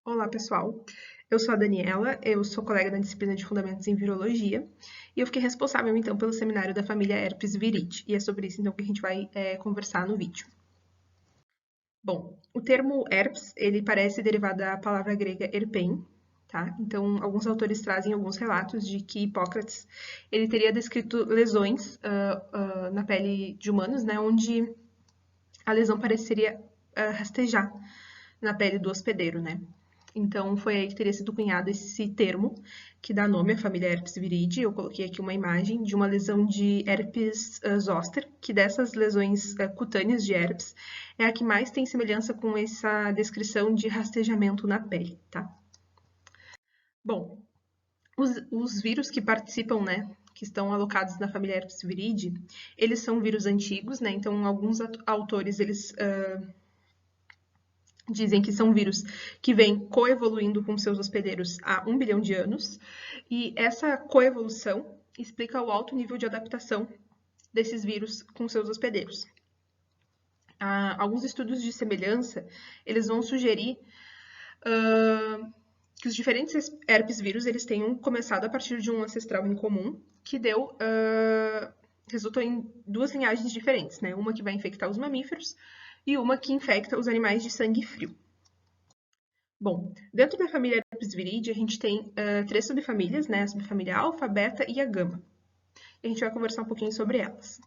Olá, pessoal. Eu sou a Daniela, eu sou colega da disciplina de Fundamentos em Virologia e eu fiquei responsável, então, pelo seminário da família Herpes viridae. E é sobre isso, então, que a gente vai conversar no vídeo. Bom, o termo herpes, ele parece derivado da palavra grega herpein, tá? Então, alguns autores trazem alguns relatos de que Hipócrates, ele teria descrito lesões na pele de humanos, né, onde a lesão pareceria rastejar na pele do hospedeiro, né? Então, foi aí que teria sido cunhado esse termo, que dá nome à família herpes viridae. Eu coloquei aqui uma imagem de uma lesão de herpes zoster, que dessas lesões cutâneas de herpes é a que mais tem semelhança com essa descrição de rastejamento na pele, tá? Bom, os vírus que participam, né, que estão alocados na família herpes viridae, eles são vírus antigos, né? Então, alguns autores, eles dizem que são vírus que vêm coevoluindo com seus hospedeiros há 1 bilhão de anos, e essa coevolução explica o alto nível de adaptação desses vírus com seus hospedeiros. Alguns estudos de semelhança, eles vão sugerir que os diferentes herpes vírus eles tenham começado a partir de um ancestral em comum, que resultou em duas linhagens diferentes, né? Uma que vai infectar os mamíferos e uma que infecta os animais de sangue frio. Bom, dentro da família Herpes viridae, a gente tem 3 subfamílias, né? A subfamília alfa, beta e a gama. E a gente vai conversar um pouquinho sobre elas.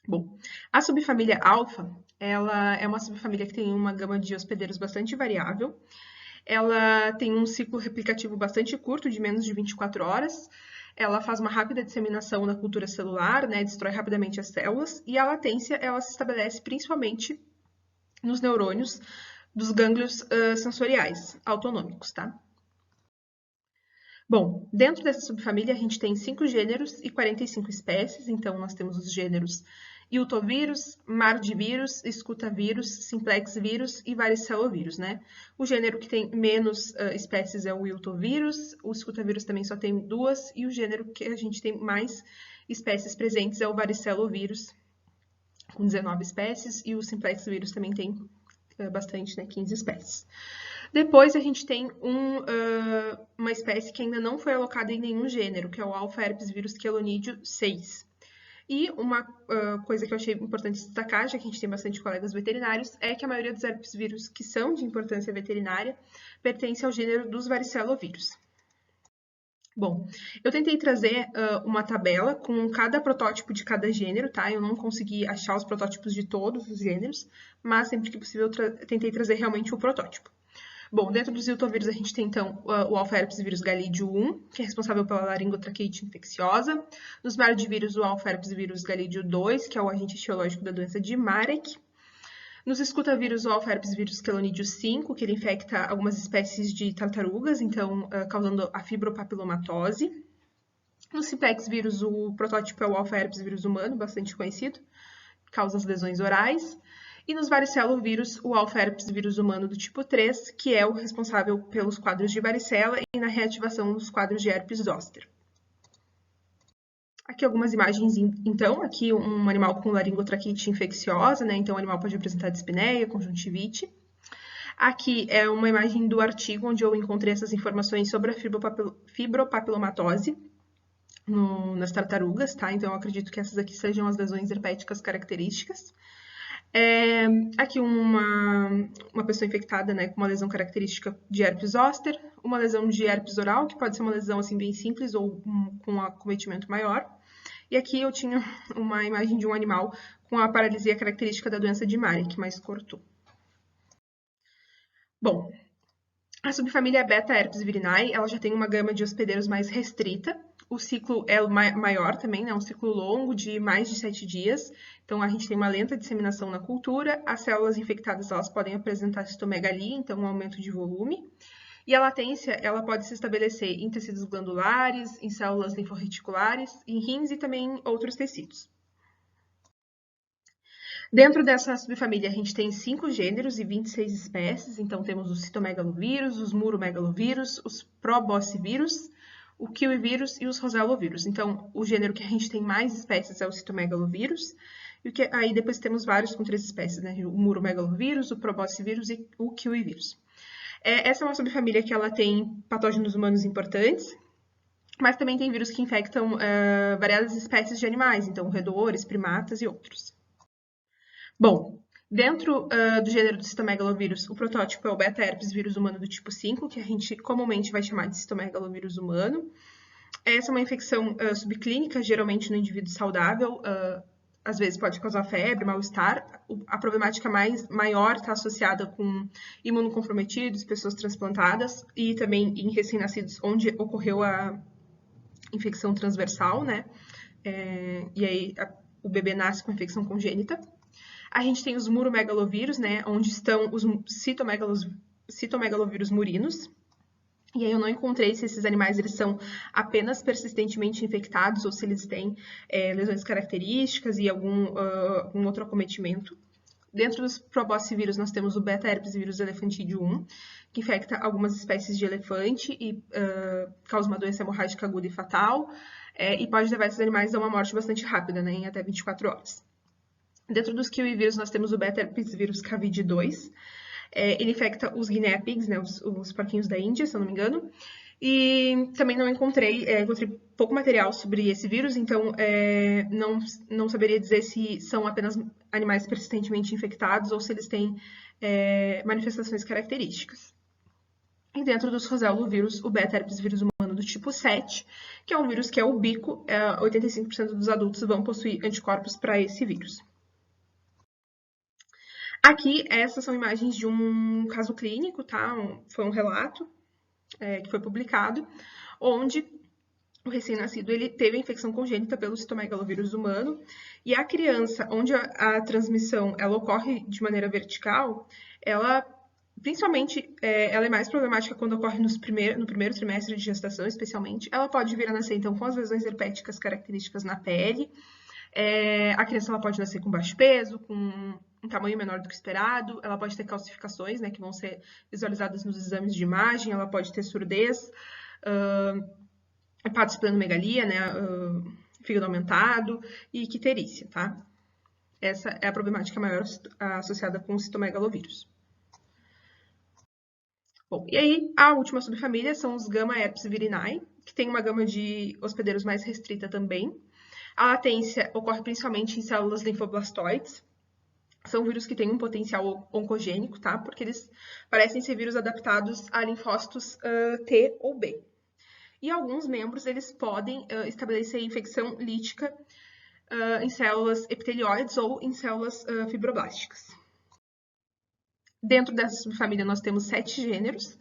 Bom, a subfamília alfa, ela é uma subfamília que tem uma gama de hospedeiros bastante variável. Ela tem um ciclo replicativo bastante curto, de menos de 24 horas. Ela faz uma rápida disseminação na cultura celular, né? Destrói rapidamente as células. E a latência, ela se estabelece principalmente nos neurônios dos gânglios sensoriais autonômicos, tá? Bom, dentro dessa subfamília a gente tem 5 gêneros e 45 espécies, então nós temos os gêneros Iltovírus, Mardivírus, Escutavírus, Simplex vírus e Varicelovírus, né? O gênero que tem menos espécies é o Iltovírus, o Escutavírus também só tem 2, e o gênero que a gente tem mais espécies presentes é o Varicelovírus, com 19 espécies, e o Simplex vírus também tem bastante, né, 15 espécies. Depois a gente tem uma espécie que ainda não foi alocada em nenhum gênero, que é o Alpha herpes vírus quelonídeo 6. E uma coisa que eu achei importante destacar, já que a gente tem bastante colegas veterinários, é que a maioria dos herpes vírus que são de importância veterinária pertence ao gênero dos varicelovírus. Bom, eu tentei trazer uma tabela com cada protótipo de cada gênero, tá? Eu não consegui achar os protótipos de todos os gêneros, mas sempre que possível eu tentei trazer realmente o protótipo. Bom, dentro dos iltovírus a gente tem, então, o alfa herpes vírus galídeo 1, que é responsável pela laringotraqueite infecciosa. Nos mardivírus, o alfa herpes vírus galídeo 2, que é o agente etiológico da doença de Marek. Nos escutavírus, o alfa herpes vírus quelonídeo 5, que ele infecta algumas espécies de tartarugas, então causando a fibropapilomatose. No simplex vírus, o protótipo é o alfa herpes vírus humano, bastante conhecido, causa as lesões orais. E nos varicelovírus, o alfa herpes vírus humano do tipo 3, que é o responsável pelos quadros de varicela e na reativação dos quadros de herpes zoster. Aqui algumas imagens, então, aqui um animal com laringotraqueite infecciosa, né? Então o animal pode apresentar dispneia, conjuntivite. Aqui é uma imagem do artigo onde eu encontrei essas informações sobre a fibropapilomatose nas tartarugas, tá? Então eu acredito que essas aqui sejam as lesões herpéticas características. Aqui uma pessoa infectada, né, com uma lesão característica de herpes zoster, uma lesão de herpes oral, que pode ser uma lesão assim bem simples ou com um acometimento maior. E aqui eu tinha uma imagem de um animal com a paralisia característica da doença de Marek, mais cortou. Bom, a subfamília Beta herpes virinae, ela já tem uma gama de hospedeiros mais restrita. O ciclo é maior também, né? Um ciclo longo de mais de 7 dias. Então, a gente tem uma lenta disseminação na cultura. As células infectadas, elas podem apresentar citomegalia, então um aumento de volume. E a latência, ela pode se estabelecer em tecidos glandulares, em células linforreticulares, em rins e também em outros tecidos. Dentro dessa subfamília, a gente tem 5 gêneros e 26 espécies. Então, temos os citomegalovírus, os muromegalovírus, os proboscivírus, o kiwivírus e os roselovírus. Então, o gênero que a gente tem mais espécies é o citomegalovírus. E aí depois temos vários com 3 espécies, né? O muromegalovírus, o proboscivírus e o kiwivírus. Essa é uma subfamília que ela tem patógenos humanos importantes, mas também tem vírus que infectam variadas espécies de animais, então roedores, primatas e outros. Bom, dentro do gênero do citomegalovírus, o protótipo é o beta-herpes vírus humano do tipo 5, que a gente comumente vai chamar de citomegalovírus humano. Essa é uma infecção subclínica, geralmente no indivíduo saudável, às vezes pode causar febre, mal-estar. A problemática maior está associada com imunocomprometidos, pessoas transplantadas e também em recém-nascidos, onde ocorreu a infecção transversal, né? E aí o bebê nasce com infecção congênita. A gente tem os muromegalovírus, né? Onde estão os citomegalovírus murinos. E aí eu não encontrei se esses animais eles são apenas persistentemente infectados ou se eles têm lesões características e algum outro acometimento. Dentro dos proboscivírus nós temos o beta-herpes vírus elefantídeo 1, que infecta algumas espécies de elefante e causa uma doença hemorrágica aguda e fatal, e pode levar esses animais a uma morte bastante rápida, né, em até 24 horas. Dentro dos kiwivírus nós temos o beta-herpes vírus CAVID2, ele infecta os guinea pigs, né, os porquinhos da Índia, se eu não me engano. E também não encontrei pouco material sobre esse vírus, então não saberia dizer se são apenas animais persistentemente infectados ou se eles têm manifestações características. E dentro dos roselovírus, o beta-herpes vírus humano do tipo 7, que é um vírus que é ubíquo, 85% dos adultos vão possuir anticorpos para esse vírus. Aqui, essas são imagens de um caso clínico, tá? Foi um relato que foi publicado, onde o recém-nascido ele teve a infecção congênita pelo citomegalovírus humano, e a criança, onde a transmissão ela ocorre de maneira vertical, ela principalmente ela é mais problemática quando ocorre no primeiro trimestre de gestação, especialmente. Ela pode vir a nascer, então, com as lesões herpéticas características na pele. A criança ela pode nascer com baixo peso, com um tamanho menor do que esperado, ela pode ter calcificações, né, que vão ser visualizadas nos exames de imagem, ela pode ter surdez, hepatosplenomegalia, né, fígado aumentado e icterícia, tá? Essa é a problemática maior associada com o citomegalovírus. Bom, e aí a última subfamília são os Gamma-herpes virinae, que tem uma gama de hospedeiros mais restrita também. A latência ocorre principalmente em células linfoblastoides. São vírus que têm um potencial oncogênico, tá? Porque eles parecem ser vírus adaptados a linfócitos T ou B. E alguns membros, eles podem estabelecer infecção lítica em células epitelioides ou em células fibroblásticas. Dentro dessa subfamília, nós temos 7 gêneros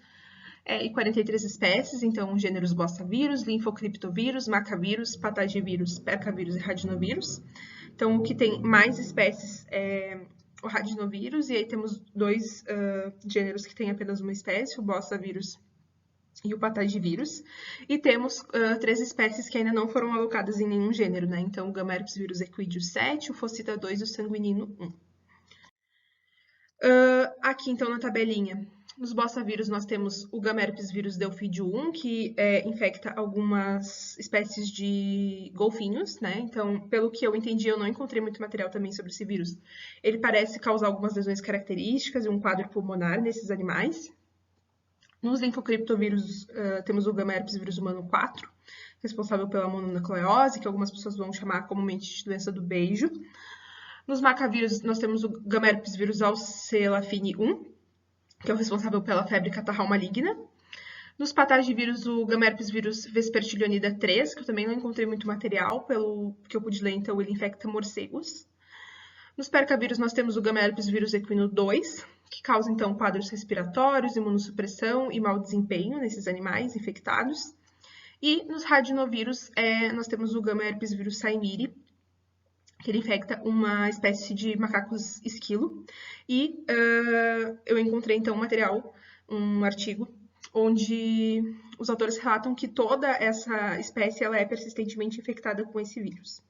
e 43 espécies, então gêneros bostavírus, linfocriptovírus, macavírus, patagivírus, percavírus e radinovírus. Então, o que tem mais espécies é o radinovírus, e aí temos 2 gêneros que têm apenas uma espécie, o bostavírus e o patagivírus. E temos 3 espécies que ainda não foram alocadas em nenhum gênero, né? Então, o Gamma-herpes vírus equídeo 7, o Focita 2 e o sanguinino 1. Aqui, então, na tabelinha, nos bostavírus, nós temos o Gamma-herpes vírus delfídeo 1, que infecta algumas espécies de golfinhos, né? Então, pelo que eu entendi, eu não encontrei muito material também sobre esse vírus. Ele parece causar algumas lesões características e um quadro pulmonar nesses animais. Nos linfocriptovírus, temos o Gamma-herpes vírus humano 4, responsável pela mononucleose, que algumas pessoas vão chamar comumente de doença do beijo. Nos macavírus, nós temos o Gamma-herpes vírus alcelafine 1, que é o responsável pela febre catarral maligna. Nos patagivírus, o Gamma-herpes vírus vespertilionida 3, que eu também não encontrei muito material, pelo que eu pude ler, então ele infecta morcegos. Nos percavírus, nós temos o Gamma-herpes vírus equino 2, que causa, então, quadros respiratórios, imunossupressão e mau desempenho nesses animais infectados. E nos radinovírus, nós temos o Gamma-herpes vírus saimiri, que ele infecta uma espécie de macacos esquilo. E eu encontrei, então, um artigo, onde os autores relatam que toda essa espécie ela é persistentemente infectada com esse vírus.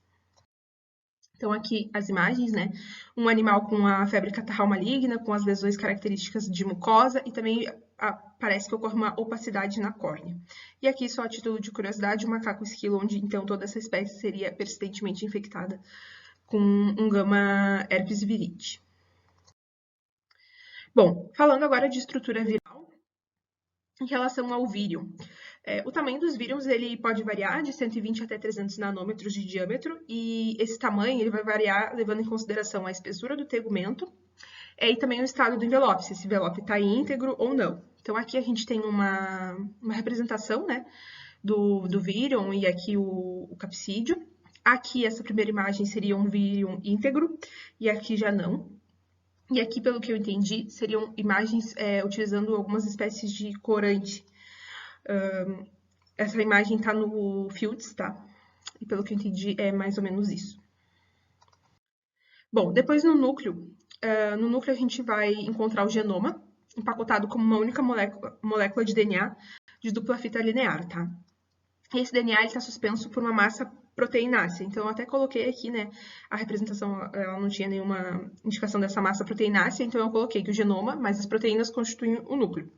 Então, aqui as imagens, né? Um animal com a febre catarral maligna, com as lesões características de mucosa e também parece que ocorre uma opacidade na córnea. E aqui, só a título de curiosidade, o macaco esquilo, onde então toda essa espécie seria persistentemente infectada com um Gamma-herpes viride. Bom, falando agora de estrutura viral, Em relação ao vírion, o tamanho dos vírions ele pode variar de 120 até 300 nanômetros de diâmetro, e esse tamanho ele vai variar levando em consideração a espessura do tegumento e também o estado do envelope, se esse envelope está íntegro ou não. Então, aqui a gente tem uma representação, né, do vírion e aqui o capsídeo. Aqui, essa primeira imagem seria um vírion íntegro, e aqui já não. E aqui, pelo que eu entendi, seriam imagens utilizando algumas espécies de corante. Essa imagem está no Fields, tá? E pelo que eu entendi, é mais ou menos isso. Bom, depois no núcleo a gente vai encontrar o genoma, empacotado como uma única molécula de DNA de dupla fita linear, tá? E esse DNA está suspenso por uma massa proteinácea. Então, eu até coloquei aqui, né, a representação, ela não tinha nenhuma indicação dessa massa proteinácea, então eu coloquei que o genoma, mais as proteínas, constituem o núcleo.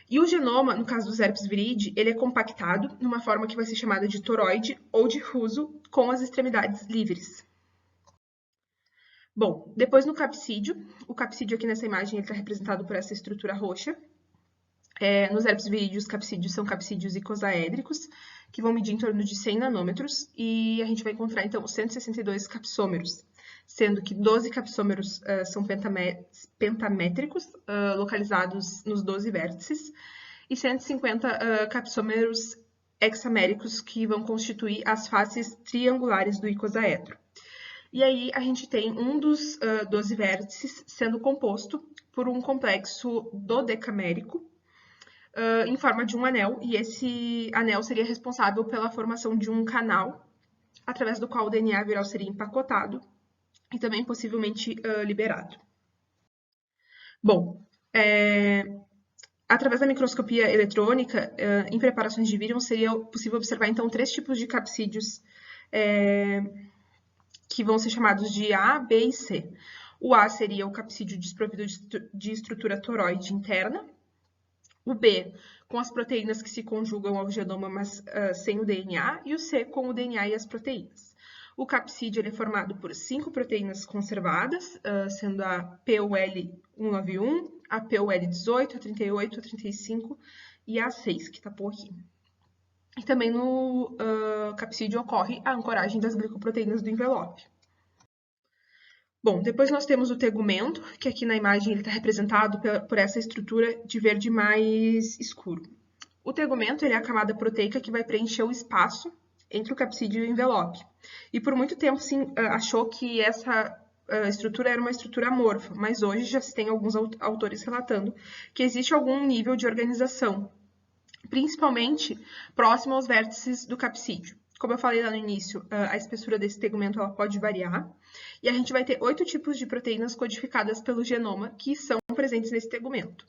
E o genoma, no caso dos herpes viride, ele é compactado numa forma que vai ser chamada de toroide ou difuso, com as extremidades livres. Bom, depois no capsídeo, o capsídeo aqui nessa imagem está representado por essa estrutura roxa. Nos herpes virídeos, os capsídeos são capsídeos icosaédricos, que vão medir em torno de 100 nanômetros, e a gente vai encontrar, então, 162 capsômeros, sendo que 12 capsômeros são pentamétricos, localizados nos 12 vértices, e 150 capsômeros hexaméricos, que vão constituir as faces triangulares do icosaedro. E aí a gente tem um dos 12 vértices sendo composto por um complexo dodecamérico, em forma de um anel, e esse anel seria responsável pela formação de um canal, através do qual o DNA viral seria empacotado e também possivelmente liberado. Bom, através da microscopia eletrônica, em preparações de vírion, seria possível observar, então, 3 tipos de capsídeos que vão ser chamados de A, B e C. O A seria o capsídeo desprovido de estrutura toroide interna, o B com as proteínas que se conjugam ao genoma, mas sem o DNA, e o C com o DNA e as proteínas. O capsídeo ele é formado por 5 proteínas conservadas, sendo a PUL191, a PUL18, a 38, a 35 e a 6, que está por aqui. E também no capsídeo ocorre a ancoragem das glicoproteínas do envelope. Bom, depois nós temos o tegumento, que aqui na imagem ele está representado por essa estrutura de verde mais escuro. O tegumento ele é a camada proteica que vai preencher o espaço entre o capsídeo e o envelope. E por muito tempo se achou que essa estrutura era uma estrutura amorfa, mas hoje já se tem alguns autores relatando que existe algum nível de organização, principalmente próximo aos vértices do capsídeo. Como eu falei lá no início, a espessura desse tegumento ela pode variar, e a gente vai ter 8 tipos de proteínas codificadas pelo genoma que são presentes nesse tegumento.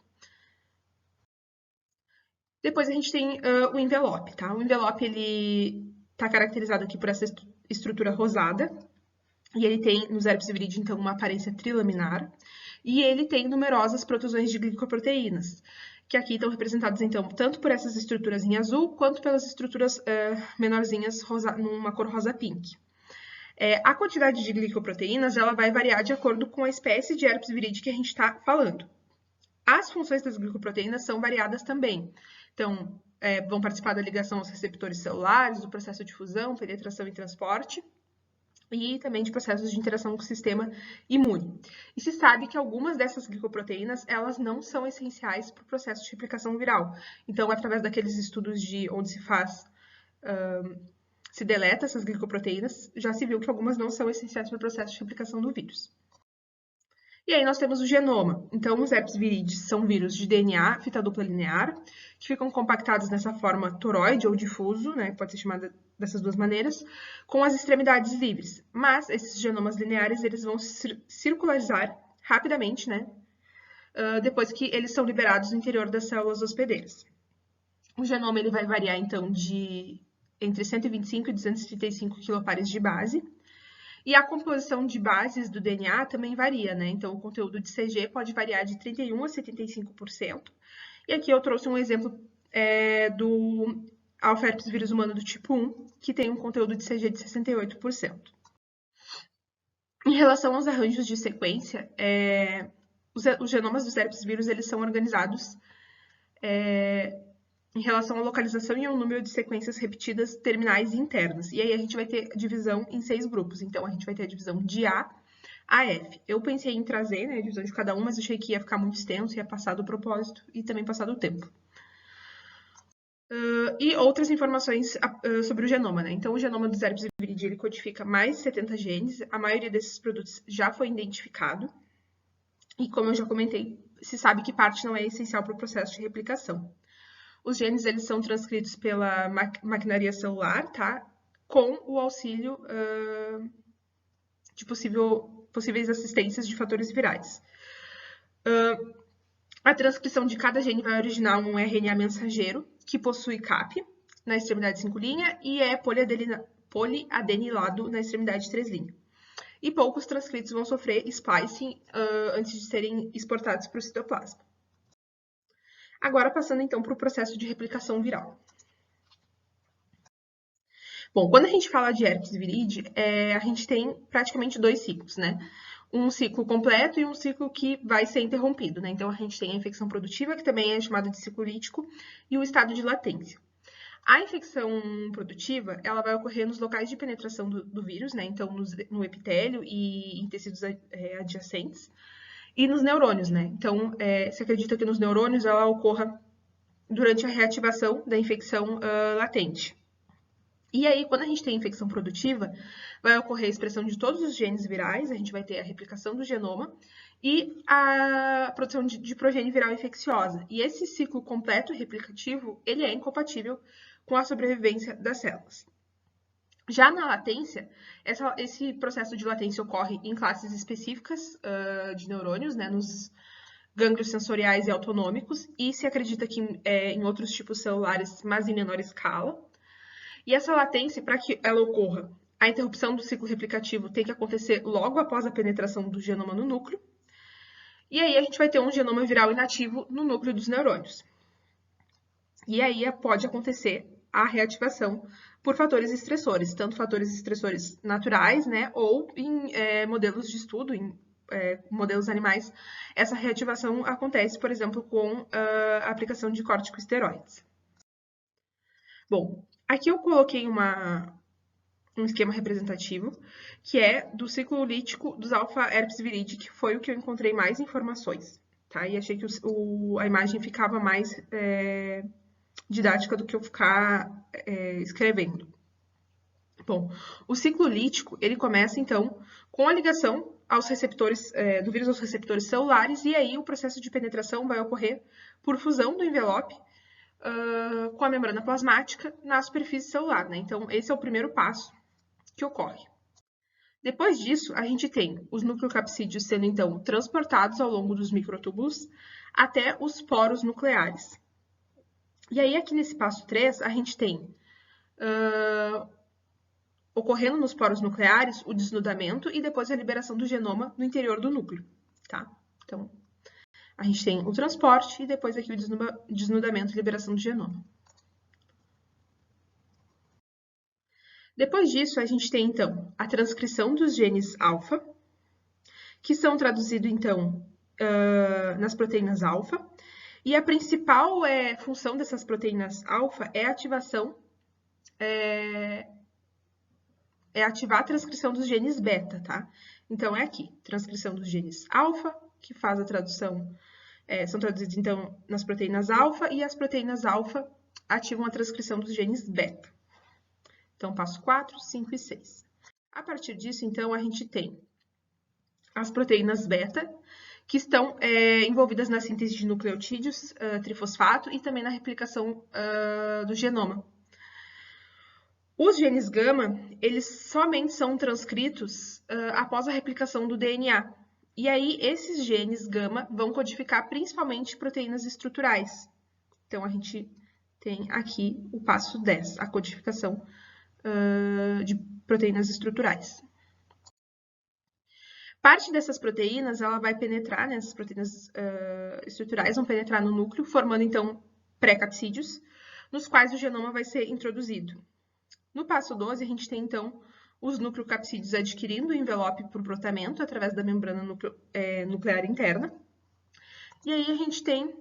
Depois a gente tem o envelope, tá? O envelope ele está caracterizado aqui por essa estrutura rosada, e ele tem nos herpes viride, então, uma aparência trilaminar, e ele tem numerosas protusões de glicoproteínas, que aqui estão representadas, então, tanto por essas estruturas em azul, quanto pelas estruturas menorzinhas numa cor rosa-pink. A quantidade de glicoproteínas ela vai variar de acordo com a espécie de herpes viride que a gente está falando. As funções das glicoproteínas são variadas também. Então, vão participar da ligação aos receptores celulares, do processo de fusão, penetração e transporte, e também de processos de interação com o sistema imune. E se sabe que algumas dessas glicoproteínas, elas não são essenciais para o processo de replicação viral. Então, através daqueles estudos onde se deleta essas glicoproteínas, já se viu que algumas não são essenciais para o processo de replicação do vírus. E aí nós temos o genoma. Então, os herpes viridis são vírus de DNA, fita dupla linear, que ficam compactados nessa forma toroide ou difuso, né, pode ser chamada dessas duas maneiras, com as extremidades livres. Mas esses genomas lineares, eles vão circularizar rapidamente, né, depois que eles são liberados no interior das células hospedeiras. O genoma ele vai variar, então, entre 125 e 235 quilopares de base. E a composição de bases do DNA também varia, né? Então, o conteúdo de CG pode variar de 31% a 75%. E aqui eu trouxe um exemplo do alfa-herpes vírus humano do tipo 1, que tem um conteúdo de CG de 68%. Em relação aos arranjos de sequência, os genomas dos herpes vírus eles são organizados em relação à localização e ao número de sequências repetidas terminais e internas. E aí a gente vai ter divisão em 6 grupos. Então, a gente vai ter a divisão de A a F. Eu pensei em trazer, né, a divisão de cada um, mas achei que ia ficar muito extenso, ia passar do propósito e também passar do tempo. E outras informações sobre o genoma, né? Então, o genoma dos herpes viridae, ele codifica mais de 70 genes. A maioria desses produtos já foi identificado. E como eu já comentei, se sabe que parte não é essencial para o processo de replicação. Os genes, eles são transcritos pela maquinaria celular, tá? Com o auxílio de possíveis assistências de fatores virais. A transcrição de cada gene vai originar um RNA mensageiro, que possui CAP na extremidade 5' e é poliadenilado na extremidade 3'. E poucos transcritos vão sofrer splicing antes de serem exportados para o citoplasma. Agora, passando então para o processo de replicação viral. Bom, quando a gente fala de herpes viridae, a gente tem praticamente 2 ciclos, né? Um ciclo completo e um ciclo que vai ser interrompido, né? Então, a gente tem a infecção produtiva, que também é chamada de ciclo lítico, e o estado de latência. A infecção produtiva, ela vai ocorrer nos locais de penetração do vírus, né? Então, no epitélio e em tecidos adjacentes, e nos neurônios, né? Então, se acredita que nos neurônios ela ocorra durante a reativação da infecção latente. E aí, quando a gente tem infecção produtiva, vai ocorrer a expressão de todos os genes virais, a gente vai ter a replicação do genoma e a produção de progênie viral infecciosa. E esse ciclo completo replicativo, ele é incompatível com a sobrevivência das células. Já na latência, esse processo de latência ocorre em classes específicas de neurônios, né, nos gânglios sensoriais e autonômicos, e se acredita que em outros tipos celulares, mas em menor escala. E essa latência, para que ela ocorra, a interrupção do ciclo replicativo tem que acontecer logo após a penetração do genoma no núcleo. E aí a gente vai ter um genoma viral inativo no núcleo dos neurônios. E aí pode acontecer a reativação por fatores estressores, tanto fatores estressores naturais, né, ou em modelos de estudo, em modelos animais, essa reativação acontece, por exemplo, com a aplicação de corticosteroides. Bom, aqui eu coloquei um esquema representativo, que é do ciclo lítico dos alfa-herpes viridae, que foi o que eu encontrei mais informações, tá? E achei que a imagem ficava mais didática do que eu ficar escrevendo. Bom, o ciclo lítico, ele começa, então, com a ligação aos receptores, do vírus aos receptores celulares, e aí o processo de penetração vai ocorrer por fusão do envelope com a membrana plasmática na superfície celular, né? Então, esse é o primeiro passo que ocorre. Depois disso, a gente tem os nucleocapsídeos sendo, então, transportados ao longo dos microtúbulos até os poros nucleares. E aí, aqui nesse passo 3, a gente tem, ocorrendo nos poros nucleares, o desnudamento e depois a liberação do genoma no interior do núcleo, tá? Então, a gente tem o transporte e depois aqui o desnudamento e liberação do genoma. Depois disso, a gente tem, então, a transcrição dos genes alfa, que são traduzidos, então, nas proteínas alfa. E a principal função dessas proteínas alfa é a ativação, ativar a transcrição dos genes beta, tá? Então, é aqui, transcrição dos genes alfa, que faz a tradução, são traduzidos, então, nas proteínas alfa, e as proteínas alfa ativam a transcrição dos genes beta. Então, passo 4, 5 e 6. A partir disso, então, a gente tem as proteínas beta, que estão envolvidas na síntese de nucleotídeos, trifosfato, e também na replicação do genoma. Os genes gama, eles somente são transcritos após a replicação do DNA. E aí, esses genes gama vão codificar principalmente proteínas estruturais. Então, a gente tem aqui o passo 10, a codificação de proteínas estruturais. Parte dessas proteínas, ela vai penetrar, né, essas proteínas estruturais vão penetrar no núcleo, formando, então, pré-capsídeos, nos quais o genoma vai ser introduzido. No passo 12, a gente tem, então, os nucleocapsídeos adquirindo o envelope por brotamento através da membrana nuclear interna. E aí a gente tem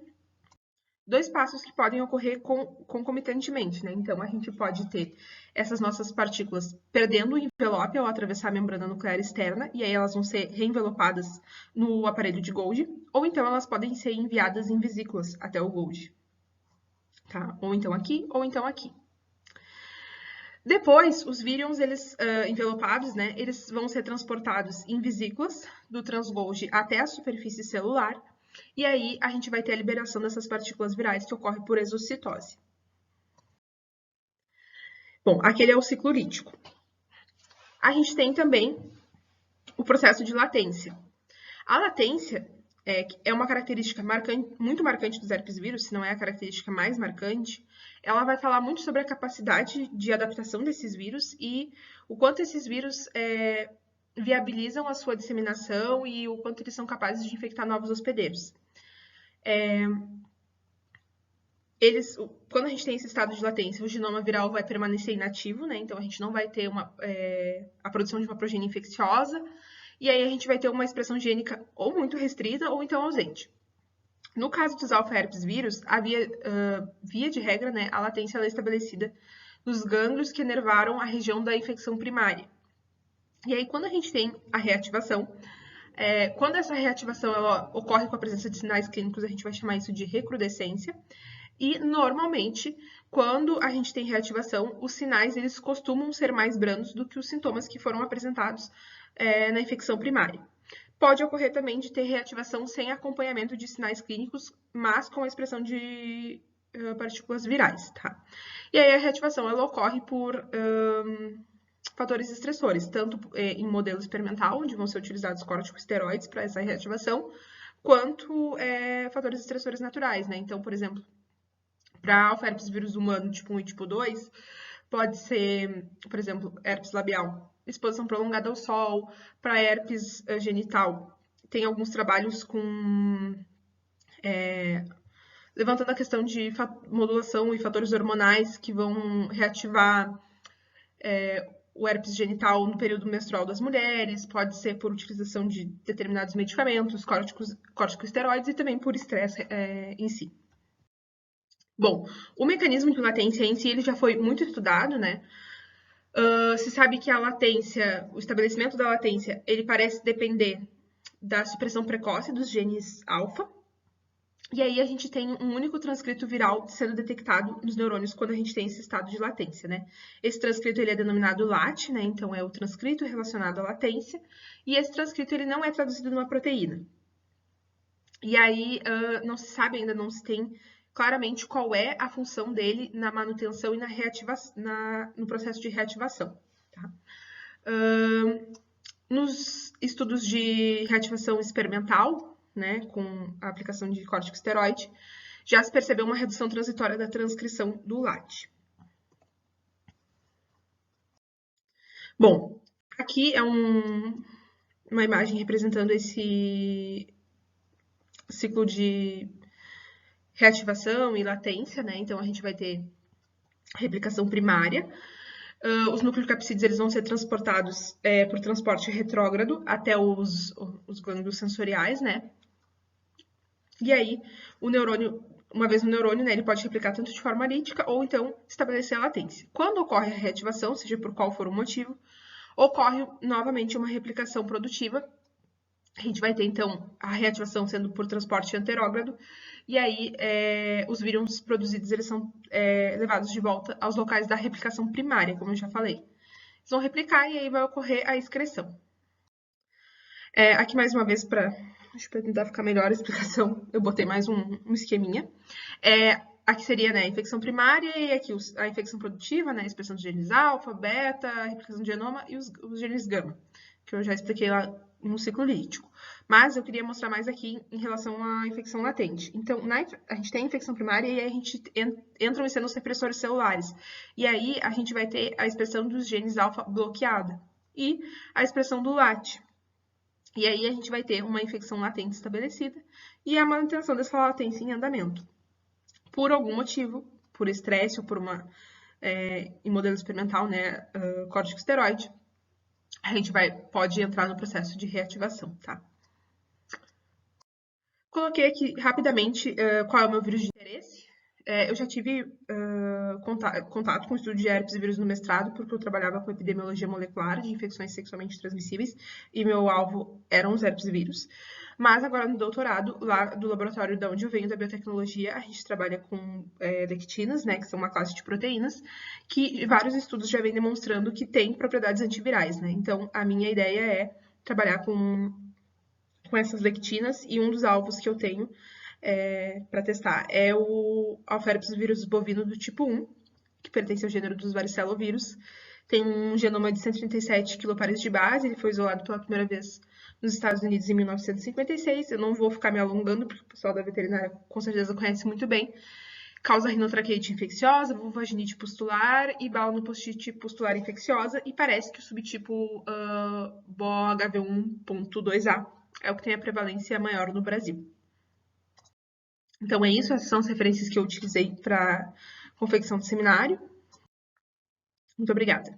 dois passos que podem ocorrer concomitantemente, né? Então, a gente pode ter essas nossas partículas perdendo o envelope ao atravessar a membrana nuclear externa, e aí elas vão ser reenvelopadas no aparelho de Golgi, ou então elas podem ser enviadas em vesículas até o Golgi, tá? Ou então aqui, ou então aqui. Depois, os vírions, eles envelopados, né, eles vão ser transportados em vesículas do transgolgi até a superfície celular, e aí a gente vai ter a liberação dessas partículas virais que ocorre por exocitose. Bom, aquele é o ciclo lítico. A gente tem também o processo de latência. A latência é uma característica muito marcante dos herpes vírus, se não é a característica mais marcante. Ela vai falar muito sobre a capacidade de adaptação desses vírus e o quanto esses vírus viabilizam a sua disseminação e o quanto eles são capazes de infectar novos hospedeiros. Quando a gente tem esse estado de latência, o genoma viral vai permanecer inativo, né? Então a gente não vai ter a produção de uma progenia infecciosa, e aí a gente vai ter uma expressão gênica ou muito restrita ou então ausente. No caso dos alfa-herpes vírus, via de regra, né, a latência é estabelecida nos gânglios que inervaram a região da infecção primária. E aí, quando a gente tem a reativação, quando essa reativação ela ocorre com a presença de sinais clínicos, a gente vai chamar isso de recrudescência. E, normalmente, quando a gente tem reativação, os sinais eles costumam ser mais brandos do que os sintomas que foram apresentados na infecção primária. Pode ocorrer também de ter reativação sem acompanhamento de sinais clínicos, mas com a expressão de partículas virais, tá? E aí a reativação ela ocorre por fatores estressores, tanto em modelo experimental, onde vão ser utilizados corticosteroides para essa reativação, quanto fatores estressores naturais, né? Então, por exemplo, para alfa-herpes vírus humano tipo 1 e tipo 2, pode ser, por exemplo, herpes labial, exposição prolongada ao sol. Para herpes genital, tem alguns trabalhos levantando a questão de modulação e fatores hormonais que vão reativar o herpes genital no período menstrual das mulheres, pode ser por utilização de determinados medicamentos, corticosteroides e também por estresse em si. Bom, o mecanismo de latência em si ele já foi muito estudado, né? Se sabe que a latência, o estabelecimento da latência, ele parece depender da supressão precoce dos genes alfa. E aí a gente tem um único transcrito viral sendo detectado nos neurônios quando a gente tem esse estado de latência, né? Esse transcrito ele é denominado LAT, né? Então é o transcrito relacionado à latência. E esse transcrito ele não é traduzido numa proteína. E aí não se sabe ainda, não se tem claramente qual é a função dele na manutenção e no processo de reativação. Tá? Nos estudos de reativação experimental, né, com a aplicação de corticosteroide, já se percebeu uma redução transitória da transcrição do LAT. Bom, aqui é uma imagem representando esse ciclo de reativação e latência, né? Então, a gente vai ter replicação primária. Os nucleocapsídeos eles vão ser transportados por transporte retrógrado até os glândulos sensoriais, né? E aí, o neurônio, uma vez no neurônio, né, ele pode replicar tanto de forma lítica ou então estabelecer a latência. Quando ocorre a reativação, seja por qual for o motivo, ocorre novamente uma replicação produtiva. A gente vai ter, então, a reativação sendo por transporte anterógrado, e aí os vírions produzidos eles são levados de volta aos locais da replicação primária, como eu já falei. Eles vão replicar e aí vai ocorrer a excreção. Aqui, mais uma vez, para tentar ficar melhor a explicação, eu botei mais um esqueminha. Aqui seria a infecção primária e aqui a infecção produtiva, né, a expressão de genes alfa, beta, a replicação do genoma e os genes gama, que eu já expliquei lá no ciclo lítico. Mas eu queria mostrar mais aqui em relação à infecção latente. Então, a gente tem a infecção primária e aí a gente entram em cena os repressores celulares. E aí a gente vai ter a expressão dos genes alfa bloqueada e a expressão do LAT. E aí a gente vai ter uma infecção latente estabelecida e a manutenção dessa latência em andamento. Por algum motivo, por estresse ou por em modelo experimental, né, corticosteroide, a gente pode entrar no processo de reativação, tá? Coloquei aqui rapidamente qual é o meu vírus de interesse. Eu já tive contato com o estudo de herpes e vírus no mestrado, porque eu trabalhava com epidemiologia molecular de infecções sexualmente transmissíveis, e meu alvo eram os herpes e vírus. Mas agora no doutorado, lá do laboratório de onde eu venho, da biotecnologia, a gente trabalha com lectinas, né, que são uma classe de proteínas, que vários estudos já vêm demonstrando que tem propriedades antivirais, né? Então, a minha ideia é trabalhar com essas lectinas, e um dos alvos que eu tenho para testar é o Alpherpes vírus bovino do tipo 1, que pertence ao gênero dos varicelovírus. Tem um genoma de 137 quilopares de base, ele foi isolado pela primeira vez nos Estados Unidos em 1956. Eu não vou ficar me alongando, porque o pessoal da veterinária com certeza conhece muito bem. Causa rinotraqueite infecciosa, vulvaginite pustular e balanopostite pustular infecciosa, e parece que o subtipo BOHV1.2A é o que tem a prevalência maior no Brasil. Então é isso, essas são as referências que eu utilizei para confecção do seminário. Muito obrigada.